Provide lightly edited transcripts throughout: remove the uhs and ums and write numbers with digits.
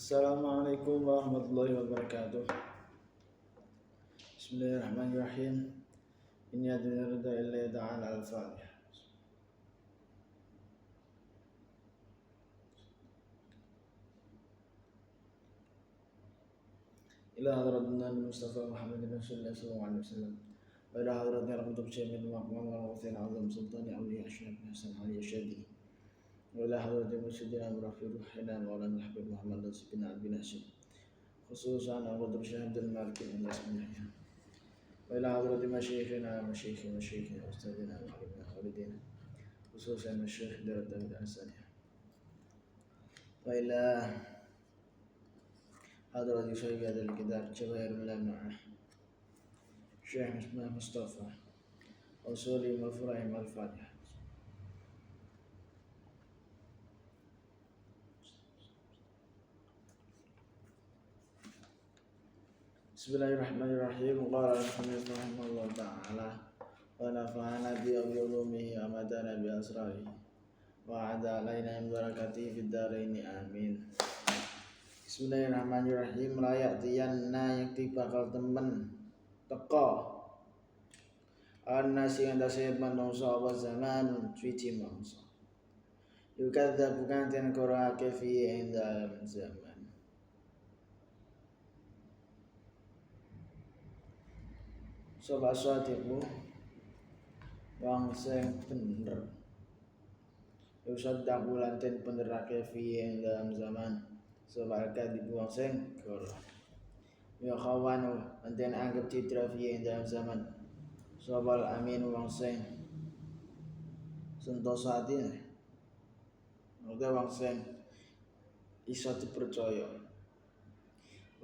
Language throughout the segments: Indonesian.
Assalamualaikum warahmatullahi wabarakatuh. Bismillahirrahmanirrahim. Inni adnurda illa ta'ala al-Fatihah. Ila hadratna Mustafa Muhammad Rasulullah sallallahu alaihi wasallam. Wa ila hadratna Rabbil Jamin wa Maqam wa Wafil Azam Sultani Awliya Ashraf Hasan Ali Shadi. Wa ila hadratna Musyidina Rafiq Ruhina Maulana Habib Muhammad Nasibina bin Hashim. Khususan Abu Syahid al-Maliki min Bismillah. وإلى حضرة مشايخنا مشايخنا أستاذنا وحبيبنا خالدنا خصوصا الشيخ درة داود الحسني وإلى حضرة شيخ هذا الكتاب جواهر اللمعة الشيخ مصطفى أصولي وفرعي والفاتحة. Bismillahirrahmanirrahim. Qala al-Muhammad rahimahullah ta'ala wa nafa'ana bi ulumihi wa madana bi asrarihi wa ada alaina min barakatihi fid dharaini amin. Bismillahirrahmanirrahim. Layak tiyanna yakti bakal temen teko annasi yang tasib manungsa wa zaman suci mangsa yukadzab bukan ten qura'ake fi inda zaman sobat suatiku wang sing bener usad bulan ten penerake fi yang dalam zaman sobat kadib wang sing kor ya khawanu anten anggap citra fi yang dalam zaman sobat amin wang sing sentosa hati udah wang sing iso dipercaya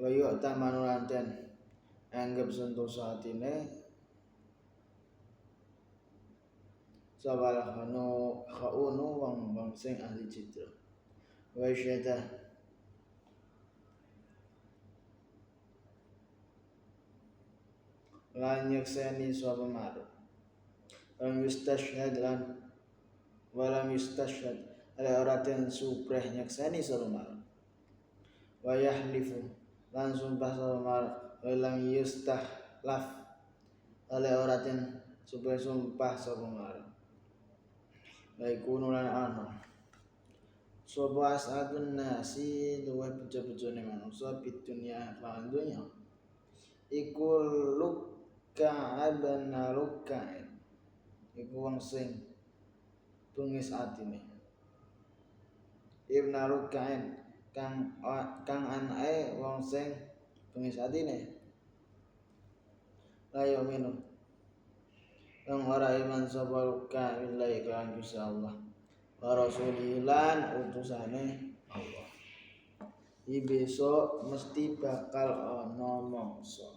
wa yu tamanu anten anggap sentosa hatine sabal khaunu wang sing ahli citra wa syada lan nyekseni sapa marut lam yustashhad lan walam yustashhad ala oraten supreh nyekseni sapa marut wa yahlifu lan sumpah sapa marut walam yustahlaf ala oraten supreh sumpah sapa marut laikunu lan ana sapa asadun nasi luwih bejo-bejone manungsa di dunia lan dunya iku luka abana luka iku wong sing bengis atine ibna lukain kang anake wong sing bengis atine layo minum yang ora iman sapa luka billahi kan Gusti Allah wa rasulilan utusane Allah. Besok mesti bakal ana mangsa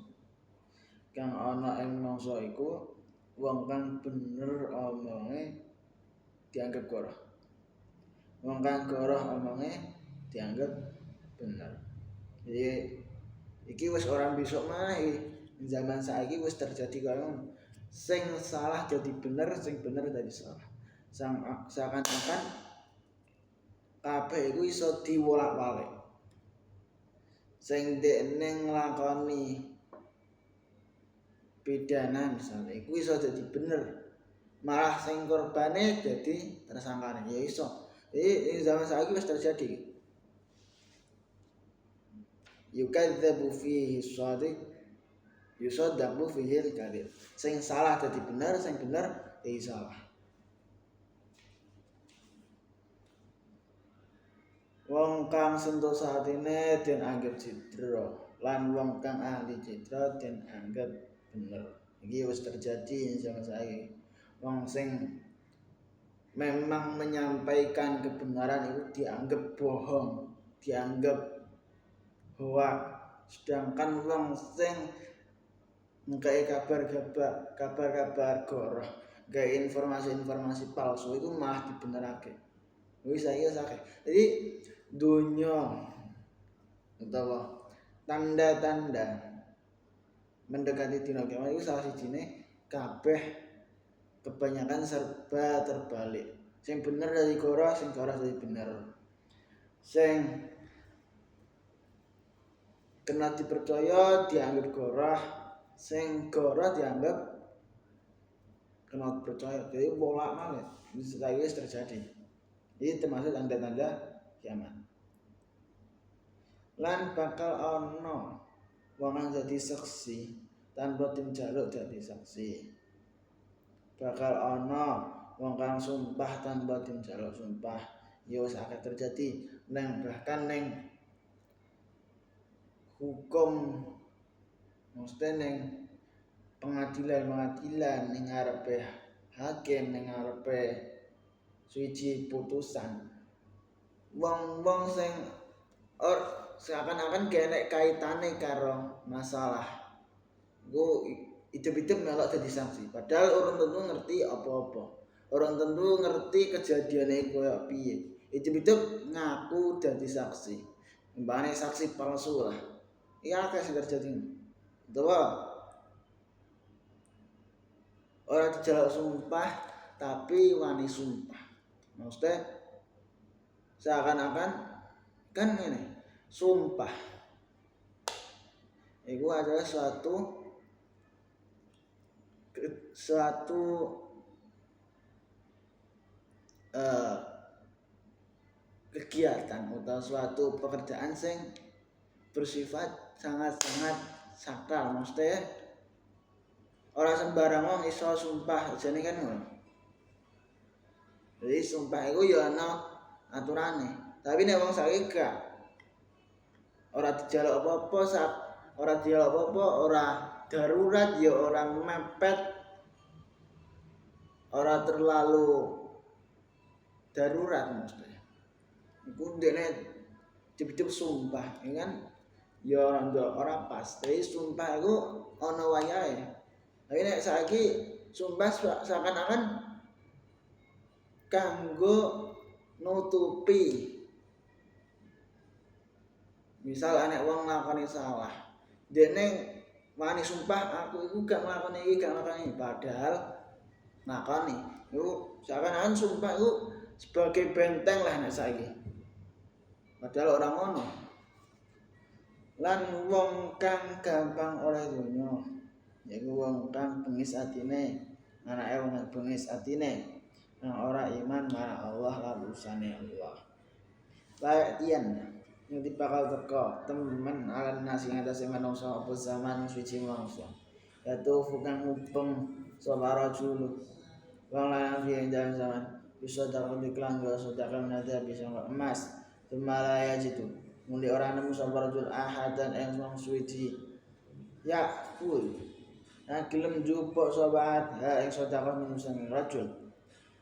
kang ana ing mangsa iku wong kang bener omonge dianggap goroh. Wong kang goroh omonge dianggap bener. Jadi iki wis orang besok mah zaman saiki wis terjadi kaya ngono. Sing salah jadi bener, sing bener jadi salah. Seakan-akan kabeh iku iso diwolak-walik. Sing dekne nglakoni pidana misalnya iku iso jadi bener. Malah sing korbane jadi tersangkane ya iso. Ini zaman saiki wis terjadi. Yukadzabu fihi shadiq yusaddabu fihi al-kadhib. Sing salah jadi bener, sing bener jadi salah. Wong kang sentosa atine den anggap citra lan wong kang ahli citra den anggap bener. Iki wis terjadi zaman saiki. Wong sing memang menyampaikan kebenaran itu dianggap bohong, dianggap hoax. Sedangkan wong sing ngkai kabar goroh, gawe informasi palsu itu malah dibenerake. Wis saya sakit. Jadi dunia utawa tanda-tanda mendekati dina kiamat itu salah sijine kabeh kebanyakan serba terbalik. Sing bener dari goroh, sing goroh dari bener. Sing kena dipercaya dianggap goroh, sing goroh dianggap kena dipercaya. Jadi bolak balik wis terjadi. Ini termasuk tanda-tanda kiamat. Lan bakal ana wong kang dadi saksi tanpa tim jaluk dadi saksi. Bakal ana wong kang sumpah tanpa tim jaluk sumpah. Ya wis akeh terjadi bahkan neng hukum maksudnya neng pengadilan ning ngarepe hakim ning ngarepe suci putusan wong-wong sing seakan-akan kene kaitane karo masalah ku hidup-hidup melok dadi saksi padahal orang tentu ngerti apa-apa orang tentu ngerti kejadiannya koyo piye hidup-hidup ngaku dadi saksi mbane saksi palsu lah iya akeh sing terjadi utawa orang dijaluk sumpah tapi wani sumpah maksudnya seakan-akan kan ini sumpah itu adalah suatu kegiatan atau suatu pekerjaan sing bersifat sangat-sangat sakral maksudnya orang sembarang wong iso sumpah jane kan ngono. Jadi sumpah itu ya ana aturane. Tapi nek wong saiki gak ora dijaluk apa-apa ora darurat ya ora mepet ora terlalu darurat maksudnya. Iku ndekne cip-cip sumpah ya kan ya ora pas. Tapi sumpah itu ana wayahe. Tapi nek saiki sumpah seakan-akan kanggo nutupi misal anak wong nglakoni salah dene wani sumpah aku iku gak nglakoni iki padahal nglakoni iku seakan-akan sumpah iku sebagai benteng lah nek saiki padahal orang ngono lan wong kang gampang oleh donya yaiku wong kang bengis atine anake wong bengis atine nang ora iman marang Allah lan usane Allah layak tian nanti bakal teko temen alan nasi ngatasi manungsa apa zaman suci manungsa yaitu bukan mubeng sapa rajul wong lanang piye dalam zaman bisa dapat iklan gak sedekah nanti bisa emas temalaya jitu muli orang nemu sapa rajul ahadan yang wong suci ya kuy nah gelem njupuk sapa ha ing sedekah manungsa rajul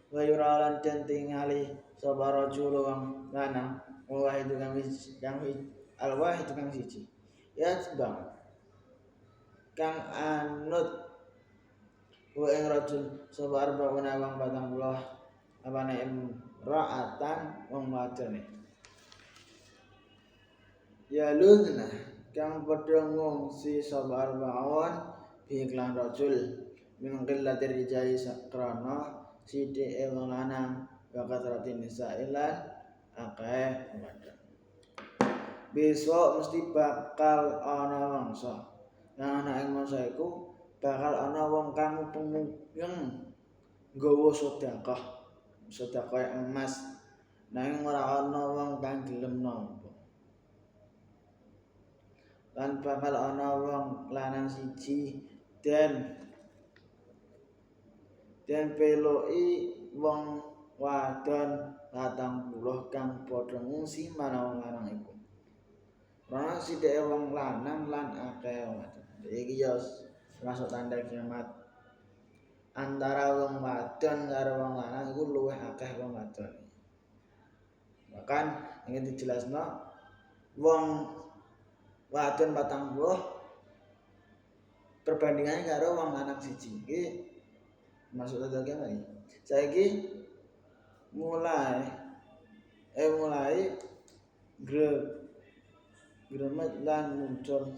wa yuralan den tingali sapa rajul wong lanang wahid kang al-wahid kang siji ya sebang kang anut wa ing rajul sapa arbauna wong 40 apane imra'atan wong wadone ya ludna kang padha ngungsi sapa arbaun bi iklan rajul min qillatir rijali sakrana sithike wong lanang bakat ratin nisailan akeh wadon besok mesti bakal ana mangsa nang ana ing mangsa iku bakal ana wong kang pemungkeng nggawa sedekah emas nanging ora ana wong kang gelem nampa lan bakal ana wong lanang siji den peloki wong wadon 40 kang padha ngungsi marang lanang iku. Ora sithike wong lanang lan akeh wadon. Iki ya termasuk tanda kiamat. Antara wong wadon karo wong lanang iku luwih akeh wong wadon. Bahkan ingin dijelasno wong wadon 40 perbandingannya karo wong lanang siji. Iki masuk tanda kiamat. Saiki mulai gremet lan muncul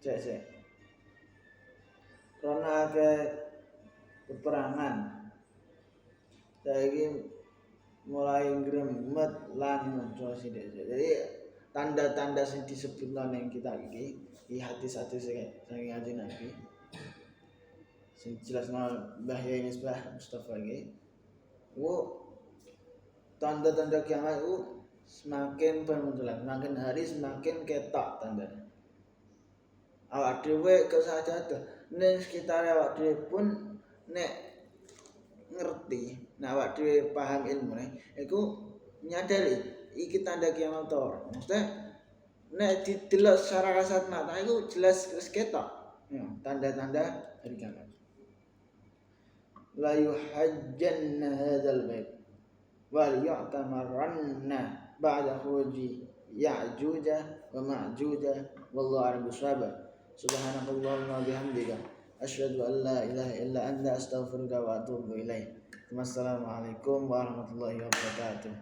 cek karena ada peperangan saiki mulai gremet lan muncul sithik jadi tanda-tanda sing disebutno ning kitab iki hadis-hadis saking Kanjeng Nabi sing jelasno Mbah Yai Misbah Mustafa iki tanda-tanda kiamat itu semakin bermunculan, semakin hari semakin ketok tanda. Awak dhewe kesadar ning sekitar awak dhewe pun nek ngerti, nek awak dhewe paham ilmune iku nyadari iki tanda kiamat to. Maksudnya nek didelok secara kasat mata iku jelas wis ketok. Ya, tanda-tanda hari kiamat. La yuhajjanna hadzal bait wal yu'tamaranna ba'da khuruji ya'juja wa ma'juja wallahu a'lam bissawab. Subhanakallahumma bihamdika asyhadu an la ilaha illa anta astaghfiruka wa atubu ilaik. Wassalamualaikum warahmatullahi wabarakatuh.